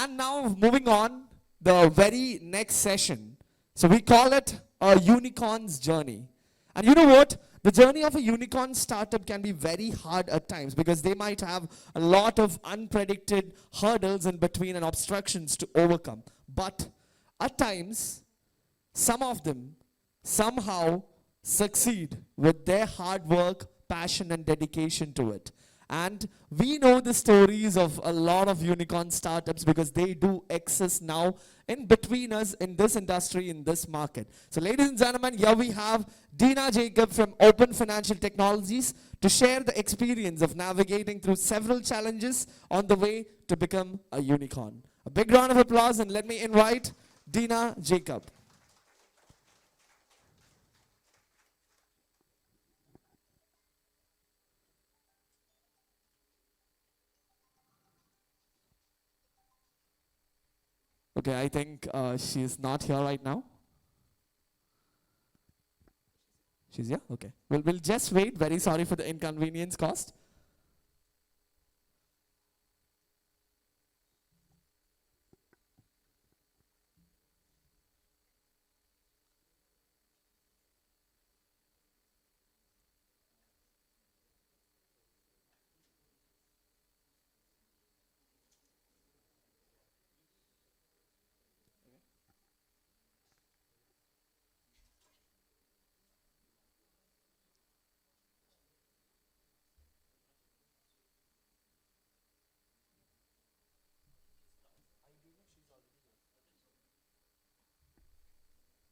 And now moving on, the very next session. So we call it a unicorn's journey. And you know what? The journey of a unicorn startup can be very hard at times because they might have a lot of unpredicted hurdles in between and obstructions to overcome. But at times, some of them somehow succeed with their hard work, passion, and dedication to it. And we know the stories of a lot of unicorn startups because they do exist now in between us in this industry, in this market. So ladies and gentlemen, here we have Deena Jacob from Open Financial Technologies to share the experience of navigating through several challenges on the way to become a unicorn. A big round of applause and let me invite Deena Jacob. Okay, I think she's not here right now. She's here? Okay. We'll just wait. Very sorry for the inconvenience caused.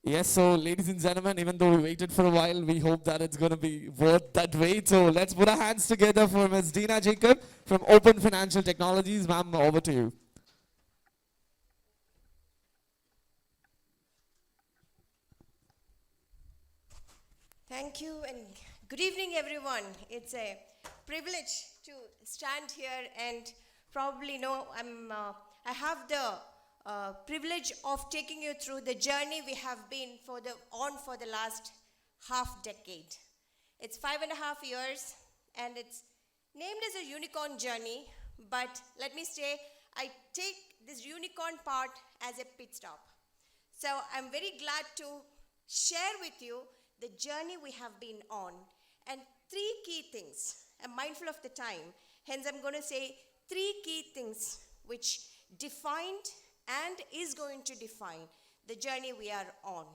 Yes, so ladies and gentlemen, even though we waited for a while, we hope that it's going to be worth that wait. So let's put our hands together for Ms. Deena Jacob from Open Financial Technologies. Ma'am, over to you. Thank you and good evening, everyone. It's a privilege to stand here and probably know I have the privilege of taking you through the journey we have been on for the last half decade. It's 5.5 years and it's named as a unicorn journey, but let me say I take this unicorn part as a pit stop. So I'm very glad to share with you the journey we have been on and 3 key things. I'm mindful of the time, hence I'm going to say 3 key things which defined and is going to define the journey we are on.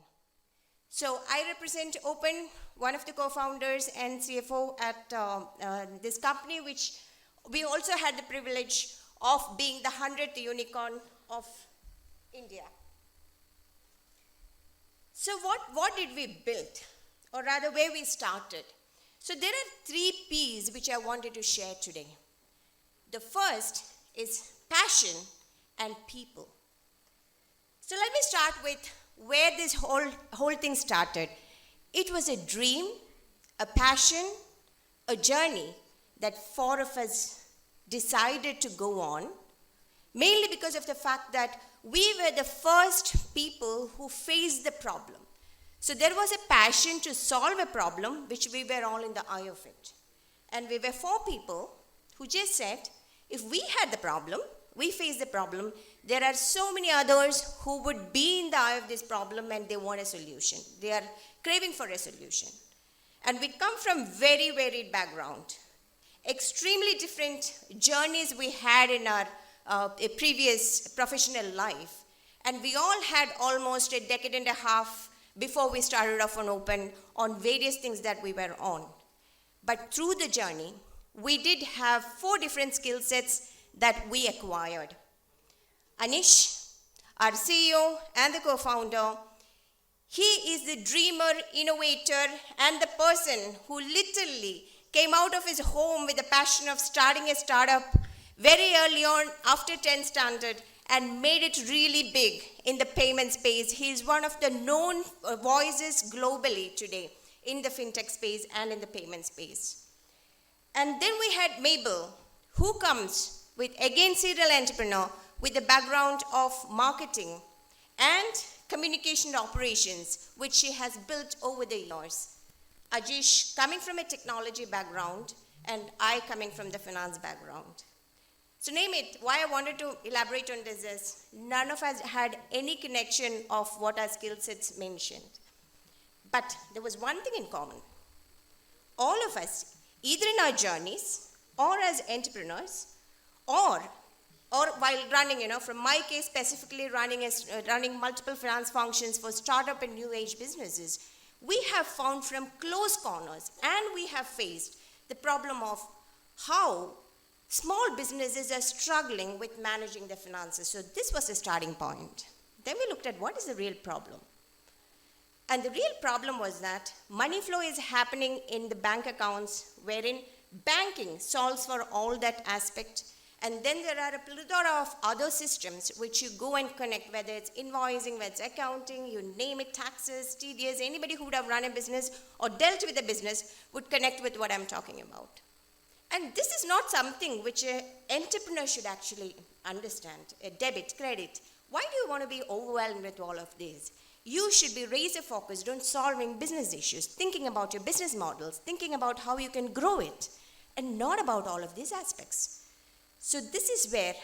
So I represent Open, one of the co-founders and CFO at this company, which we also had the privilege of being the 100th unicorn of India. So what did we build? Or rather, where we started. So there are 3 P's which I wanted to share today. The first is passion and people. So let me start with where this whole thing started. It was a dream, a passion, a journey that 4 of us decided to go on, mainly because of the fact that we were the first people who faced the problem. So there was a passion to solve a problem, which we were all in the eye of it. And we were 4 people who just said, if we had the problem, we faced the problem, there are so many others who would be in the eye of this problem and they want a solution. They are craving for a solution. And we come from very varied background. Extremely different journeys we had in our previous professional life. And we all had almost a decade and a half before we started off on Open on various things that we were on. But through the journey, we did have 4 different skill sets that we acquired. Anish, our CEO and the co-founder, he is the dreamer, innovator, and the person who literally came out of his home with the passion of starting a startup very early on after 10th standard and made it really big in the payment space. He's one of the known voices globally today in the fintech space and in the payment space. And then we had Mabel, who comes with, again, serial entrepreneur with the background of marketing and communication operations, which she has built over the years. Ajish coming from a technology background and I coming from the finance background. So name it, why I wanted to elaborate on this is, none of us had any connection of what our skill sets mentioned. But there was one thing in common. All of us, either in our journeys, or as entrepreneurs, or while running, from my case specifically running multiple finance functions for startup and new age businesses, we have found from close corners and we have faced the problem of how small businesses are struggling with managing their finances. So this was the starting point. Then we looked at what is the real problem. And the real problem was that money flow is happening in the bank accounts wherein banking solves for all that aspect. And then there are a plethora of other systems which you go and connect, whether it's invoicing, whether it's accounting, you name it, taxes, TDS, anybody who would have run a business or dealt with a business would connect with what I'm talking about. And this is not something which an entrepreneur should actually understand, a debit, credit. Why do you want to be overwhelmed with all of this? You should be razor focused on solving business issues, thinking about your business models, thinking about how you can grow it, and not about all of these aspects. So this is where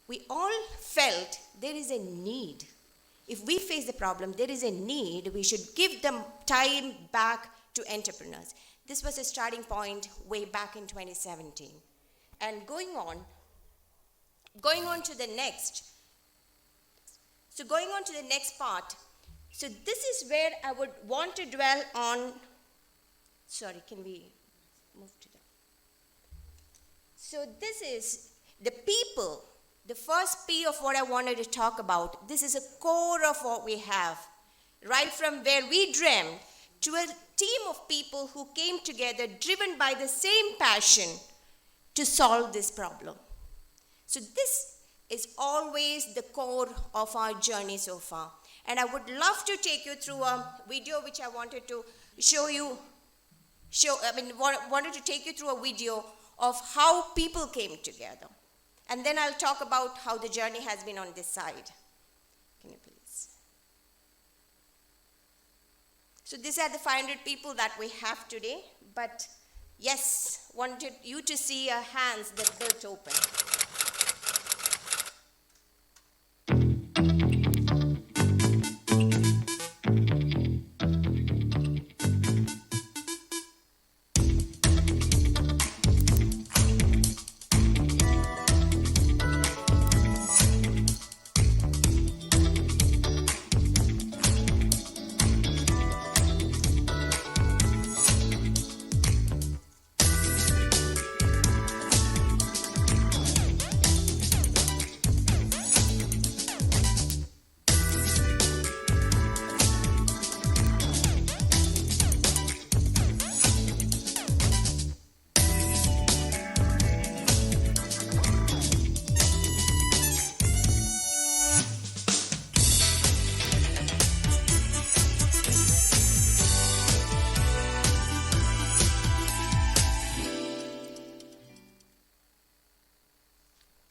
we all felt there is a need. If we face the problem, there is a need, we should give them time back to entrepreneurs. This was a starting point way back in 2017. And going on to the next. So going on to the next part. So this is where I would want to dwell on. Sorry, can we move to that? So this is the people, the first P of what I wanted to talk about. This is a core of what we have. Right from where we dreamed to a team of people who came together driven by the same passion to solve this problem. So this is always the core of our journey so far. And I would love to take you through a video which I wanted to wanted to take you through a video of how people came together. And then I'll talk about how the journey has been on this side. Can you please? So these are the 500 people that we have today. But yes, wanted you to see our hands that built open.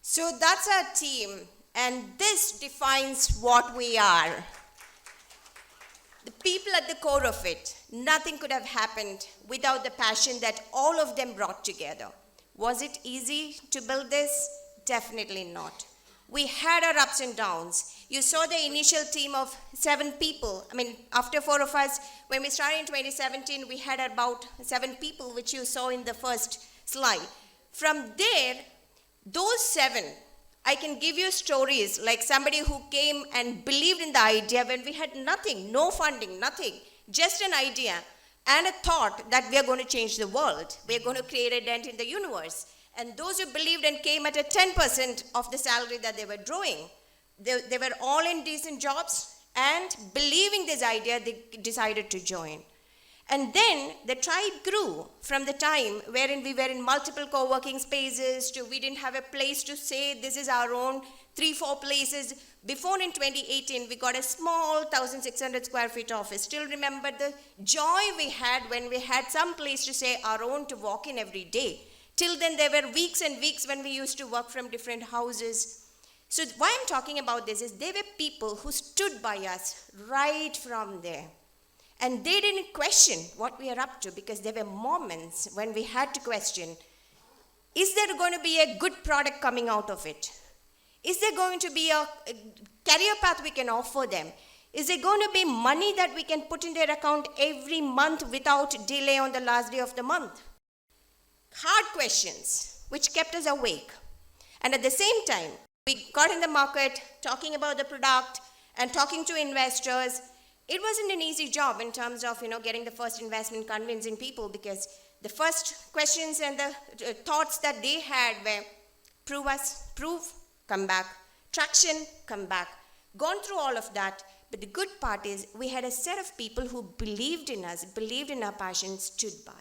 So that's our team, and this defines what we are. The people at the core of it. Nothing could have happened without the passion that all of them brought together. Was it easy to build this? Definitely not. We had our ups and downs. You saw the initial team of 7 people. After 4 of us, when we started in 2017, we had about 7 people, which you saw in the first slide. From there, those 7, I can give you stories like somebody who came and believed in the idea when we had nothing, no funding, nothing, just an idea and a thought that we are going to change the world. We are going to create a dent in the universe. And those who believed and came at a 10% of the salary that they were drawing, they were all in decent jobs and believing this idea, they decided to join. And then the tribe grew from the time wherein we were in multiple co-working spaces to we didn't have a place to say this is our own 3-4 places. Before in 2018, we got a small 1,600 square feet office. Still remember the joy we had when we had some place to say our own to walk in every day. Till then, there were weeks and weeks when we used to work from different houses. So why I'm talking about this is there were people who stood by us right from there. And they didn't question what we are up to because there were moments when we had to question, Is there going to be a good product coming out of it? Is there going to be a career path we can offer them? Is there going to be money that we can put in their account every month without delay on the last day of the month? Hard questions which kept us awake. And at the same time, we got in the market talking about the product and talking to investors. It wasn't an easy job in terms of getting the first investment, convincing people, because the first questions and the thoughts that they had were prove, come back, traction, come back. Gone through all of that, but the good part is we had a set of people who believed in us, believed in our passion, stood by.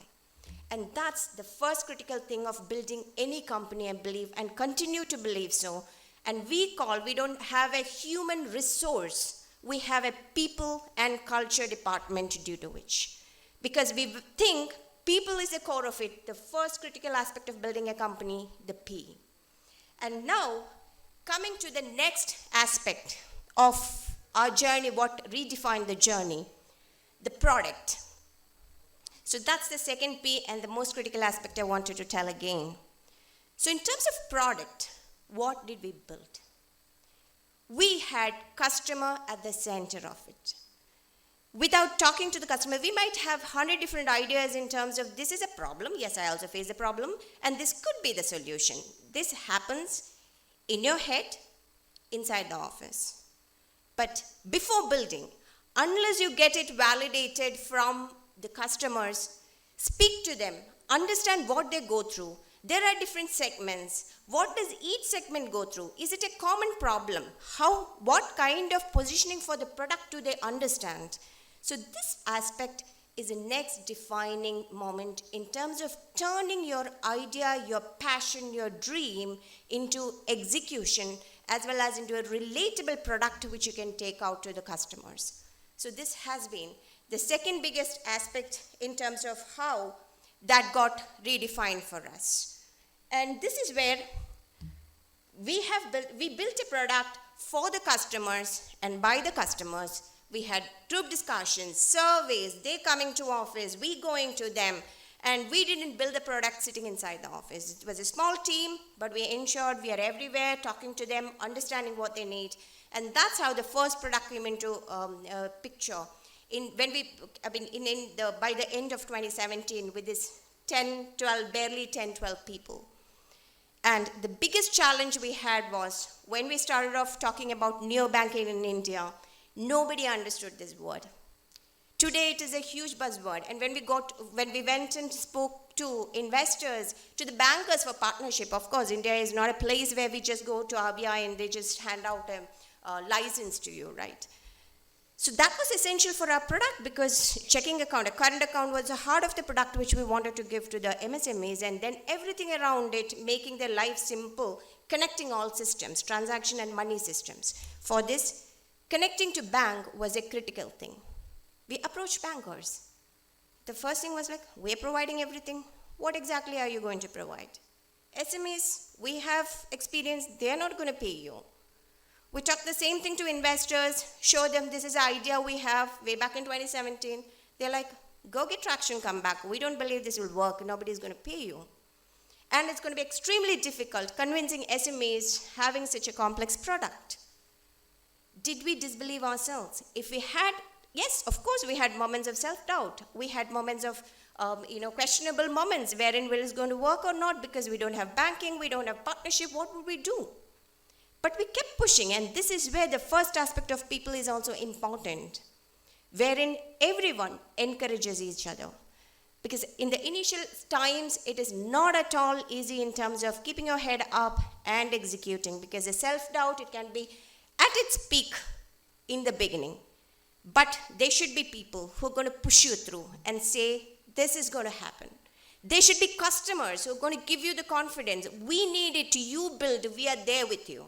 And that's the first critical thing of building any company, I believe, and continue to believe so. And we don't have a human resource, we have a people and culture department due to which. Because we think people is the core of it, the first critical aspect of building a company, the P. And now, coming to the next aspect of our journey, what redefined the journey, the product. So that's the second P and the most critical aspect I wanted to tell again. So in terms of product, what did we build? We had customer at the center of it. Without talking to the customer, we might have 100 different ideas in terms of this is a problem. Yes, I also face a problem. And this could be the solution. This happens in your head, inside the office. But before building, unless you get it validated from the customers, speak to them, understand what they go through. There are different segments. What does each segment go through? Is it a common problem? What kind of positioning for the product do they understand? So this aspect is the next defining moment in terms of turning your idea, your passion, your dream into execution, as well as into a relatable product which you can take out to the customers. So this has been the second biggest aspect in terms of how that got redefined for us. And this is where we built a product for the customers and by the customers. We had group discussions, surveys, they coming to office, we going to them, and we didn't build the product sitting inside the office. It was a small team, but we ensured we are everywhere, talking to them, understanding what they need. And that's how the first product came into picture. By the end of 2017, with this barely 10, 12 people. And the biggest challenge we had was when we started off talking about neobanking in India, nobody understood this word. Today it is a huge buzzword, and when we went and spoke to investors, to the bankers for partnership, of course, India is not a place where we just go to RBI and they just hand out a license to you, right? So that was essential for our product because checking account, a current account was the heart of the product which we wanted to give to the MSMEs, and then everything around it, making their life simple, connecting all systems, transaction and money systems. For this, connecting to bank was a critical thing. We approached bankers. The first thing was like, we're providing everything. What exactly are you going to provide? SMEs, we have experience, they're not going to pay you. We talked the same thing to investors, show them this is the idea we have way back in 2017. They're like, go get traction, come back. We don't believe this will work. Nobody's going to pay you. And it's going to be extremely difficult convincing SMEs having such a complex product. Did we disbelieve ourselves? If we had, yes, of course, we had moments of self-doubt. We had moments of questionable moments wherein will is going to work or not because we don't have banking, we don't have partnership. What would we do? But we kept pushing, and this is where the first aspect of people is also important, wherein everyone encourages each other. Because in the initial times, it is not at all easy in terms of keeping your head up and executing, because the self-doubt, it can be at its peak in the beginning. But there should be people who are going to push you through and say, this is going to happen. There should be customers who are going to give you the confidence. We need it, you build, we are there with you.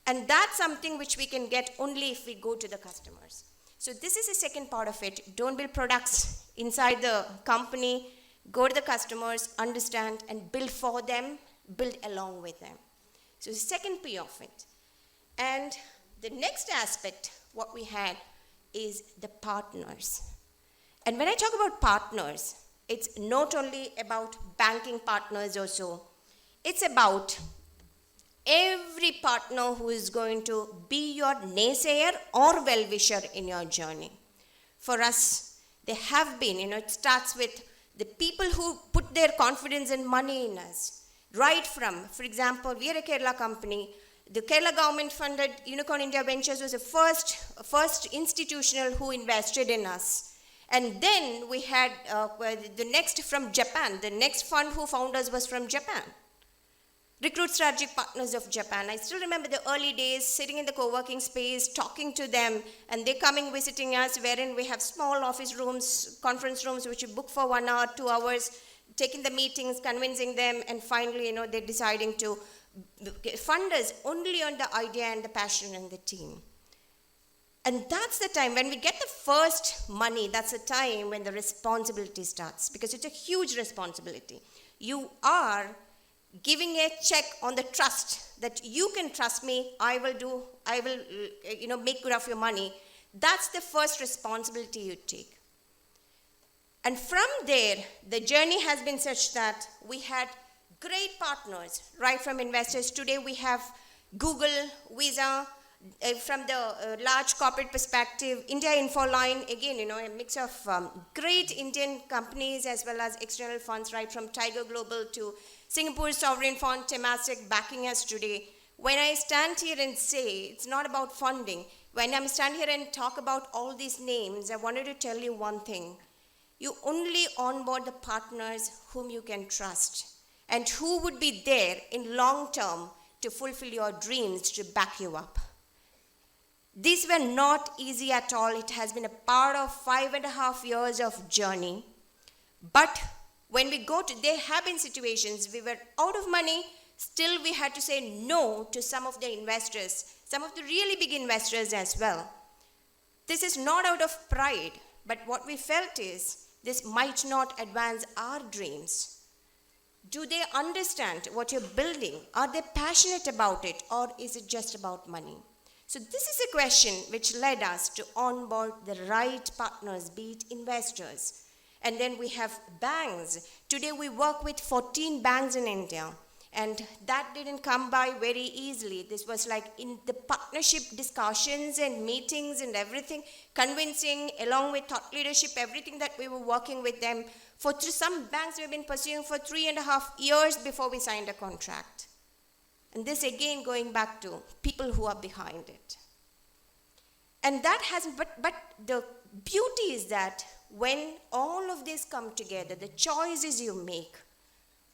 And that's something which we can get only if we go to the customers. So this is the second part of it. Don't build products inside the company. Go to the customers, understand, and build for them, build along with them. So the second P of it. And the next aspect, what we had, is the partners. And when I talk about partners, it's not only about banking partners or so. It's about every partner who is going to be your naysayer or well-wisher in your journey. For us, they have been, it starts with the people who put their confidence and money in us. Right from, for example, we are a Kerala company. The Kerala government funded Unicorn India Ventures was the first institutional who invested in us. And then we had the next from Japan. The next fund who found us was from Japan. Recruit Strategic Partners of Japan. I still remember the early days, sitting in the co-working space, talking to them, and they coming visiting us, wherein we have small office rooms, conference rooms, which you book for 1 hour, 2 hours, taking the meetings, convincing them, and finally, they're deciding to fund us only on the idea and the passion and the team. And that's the time, when we get the first money, that's the time when the responsibility starts, because it's a huge responsibility. You are giving a check on the trust that you can trust me, I will make good of your money. That's the first responsibility you take. And from there, the journey has been such that we had great partners, right from investors. Today we have Google, Visa, from the large corporate perspective, India Infoline, again, a mix of great Indian companies as well as external funds, right from Tiger Global to Singapore Sovereign Fund, NASTech backing us today. When I stand here and say it's not about funding, when I stand here and talk about all these names, I wanted to tell you one thing. You only onboard the partners whom you can trust and who would be there in long term to fulfill your dreams, to back you up. These were not easy at all. It has been a part of 5.5 years of journey. But when we there have been situations, we were out of money, still we had to say no to some of the investors, some of the really big investors as well. This is not out of pride, but what we felt is this might not advance our dreams. Do they understand what you're building? Are they passionate about it, or is it just about money? So this is a question which led us to onboard the right partners, be it investors. And then we have banks. Today we work with 14 banks in India. And that didn't come by very easily. This was like in the partnership discussions and meetings and everything, convincing along with thought leadership, everything that we were working with them. For some banks we've been pursuing for 3.5 years before we signed a contract. And this again going back to people who are behind it. And that hasn't, but the beauty is that when all of this come together, the choices you make,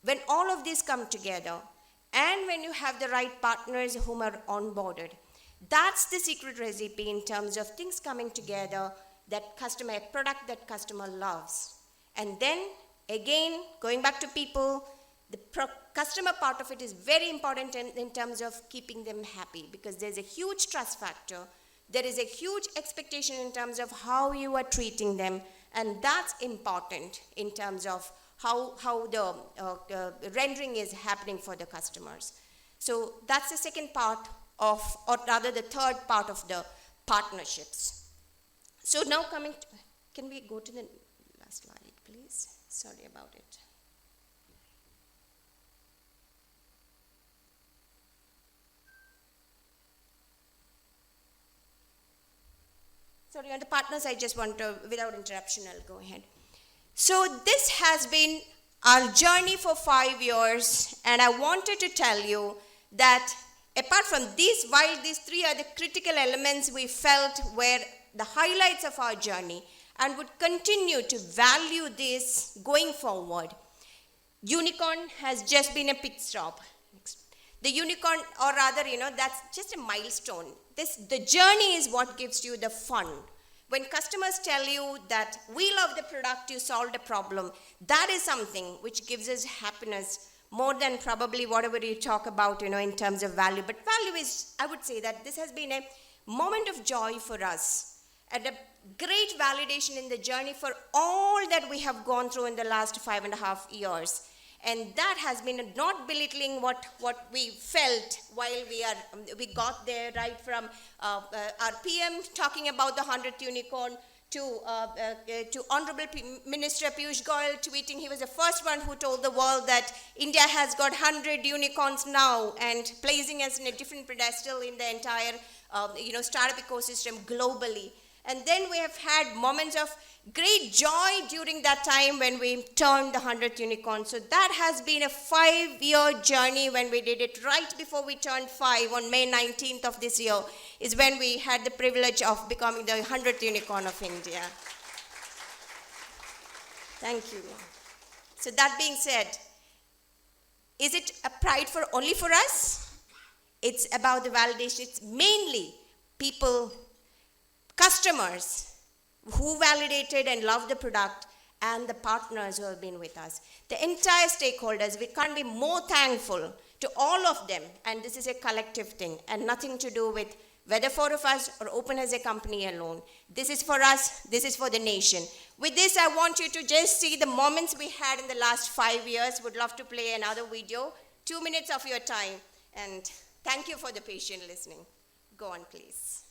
when all of this come together, and when you have the right partners whom are onboarded, that's the secret recipe in terms of things coming together, a product that customer loves. And then, again, going back to people, the customer part of it is very important in terms of keeping them happy, because there's a huge trust factor. There is a huge expectation in terms of how you are treating them, and that's important in terms of how the rendering is happening for the customers. So that's the second part of, or rather the third part of the partnerships. So now can we go to the last slide, please? Sorry about it. Sorry, on the partners, I just want to, without interruption, I'll go ahead. So this has been our journey for 5 years, and I wanted to tell you that apart from these, while these 3 are the critical elements we felt were the highlights of our journey and would continue to value this going forward, Unicorn has just been a pit stop. The unicorn, or rather, that's just a milestone. The journey is what gives you the fun. When customers tell you that we love the product, you solved a problem, that is something which gives us happiness more than probably whatever you talk about, in terms of value. But value is, I would say that this has been a moment of joy for us and a great validation in the journey for all that we have gone through in the last 5.5 years. And that has been not belittling what we felt while we got there, right from our PM talking about the 100th unicorn to Honorable Minister Piyush Goyal tweeting, he was the first one who told the world that India has got 100 unicorns now and placing us in a different pedestal in the entire startup ecosystem globally. And then we have had moments of great joy during that time when we turned the 100th unicorn. So that has been a 5-year journey. When we did it right before we turned 5 on May 19th of this year is when we had the privilege of becoming the 100th unicorn of India. Thank you. So that being said, is it a pride only for us? It's about the validation. It's mainly people, customers who validated and loved the product, and the partners who have been with us. The entire stakeholders, we can't be more thankful to all of them, and this is a collective thing, and nothing to do with whether 4 of us or Open as a company alone. This is for us, this is for the nation. With this, I want you to just see the moments we had in the last 5 years. Would love to play another video, 2 minutes of your time, and thank you for the patient listening. Go on, please.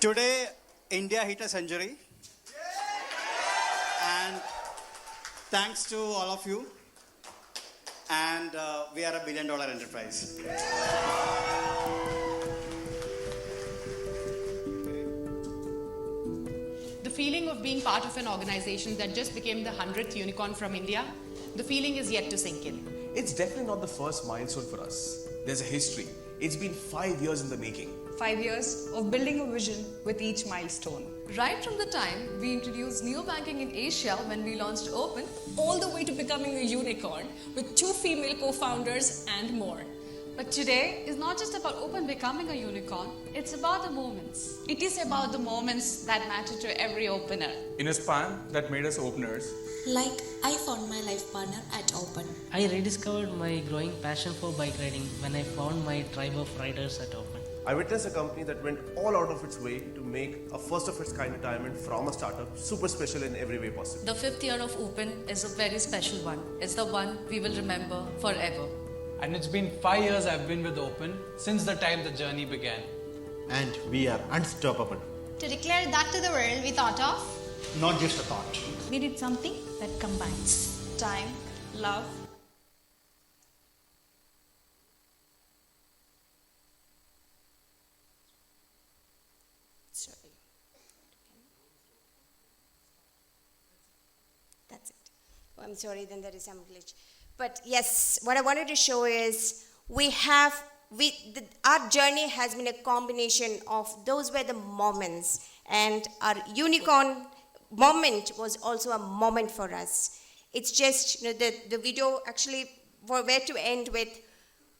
Today, India hit a century. And thanks to all of you. And we are a $1 billion enterprise. The feeling of being part of an organization that just became the 100th unicorn from India, the feeling is yet to sink in. It's definitely not the first milestone for us. There's a history. It's been 5 years in the making. 5 years of building a vision with each milestone. Right from the time we introduced neobanking in Asia when we launched Open, All the way to becoming a unicorn with 2 female co-founders and more. but today is not just about Open becoming a unicorn, it's about the moments. It is about the moments that matter to every opener. In a span that made us openers, Like I found my life partner at Open. I rediscovered my growing passion for bike riding when I found my tribe of riders at Open. I witnessed a company that went all out of its way to make a first of its kind retirement from a startup super special in every way possible. The 5th year of Open is a very special one. It's the one we will remember forever. And it's been 5 years I've been with Open since the time the journey began. And we are unstoppable. To declare that to the world, we thought of Not just a thought. We did something that combines time, love, Sorry. That's it. Oh, I'm sorry, then there is some glitch. But yes, what I wanted to show is our journey has been a combination of those were the moments, and our unicorn moment was also a moment for us. It's just, the video actually, for where to end with,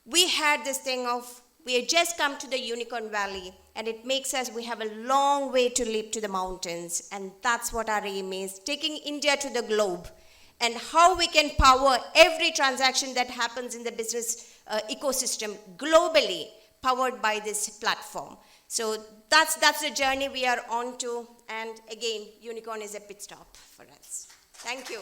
we had this thing of, we had just come to the Unicorn Valley, and it makes us, we have a long way to leap to the mountains, and that's what our aim is, taking India to the globe, and how we can power every transaction that happens in the business ecosystem globally, powered by this platform. So that's the journey we are on to, and again, Unicorn is a pit stop for us. Thank you.